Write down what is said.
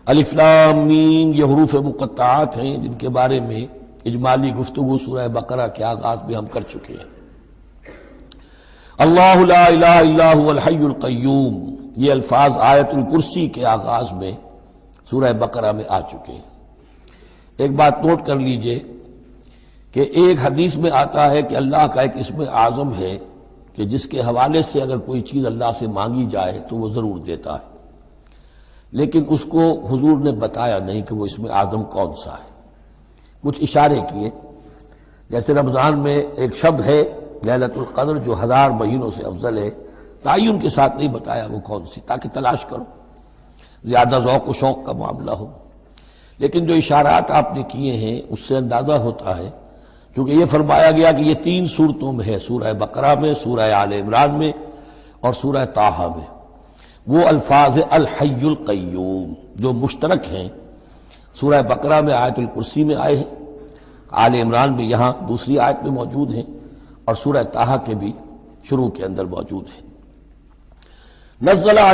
الف لام میم یہ حروف مقطعات ہیں جن کے بارے میں اجمالی گفتگو سورہ بقرہ کے آغاز میں ہم کر چکے ہیں۔ اللہ لا الہ الا هو الحی القیوم، یہ الفاظ آیت الکرسی کے آغاز میں سورہ بقرہ میں آ چکے ہیں۔ ایک بات نوٹ کر لیجئے کہ ایک حدیث میں آتا ہے کہ اللہ کا ایک اسم اعظم ہے کہ جس کے حوالے سے اگر کوئی چیز اللہ سے مانگی جائے تو وہ ضرور دیتا ہے، لیکن اس کو حضور نے بتایا نہیں کہ وہ اسم اعظم کون سا ہے۔ کچھ اشارے کیے، جیسے رمضان میں ایک شب ہے لیلۃ القدر جو 1000 مہینوں سے افضل ہے، تعین کے ساتھ نہیں بتایا وہ کون سی، تاکہ تلاش کرو، زیادہ ذوق و شوق کا معاملہ ہو۔ لیکن جو اشارات آپ نے کیے ہیں اس سے اندازہ ہوتا ہے، کیونکہ یہ فرمایا گیا کہ یہ 3 صورتوں میں ہے، سورہ بقرہ میں، سورہ آل عمران میں اور سورہ طٰہٰ میں، وہ الفاظ الحی القیوم جو مشترک ہیں، سورہ بقرہ میں آیت الکرسی میں آئے ہیں، آل عمران میں یہاں دوسری آیت میں موجود ہیں، اور سورہ طٰہٰ کے بھی شروع کے اندر موجود ہیں۔ نزل علیہ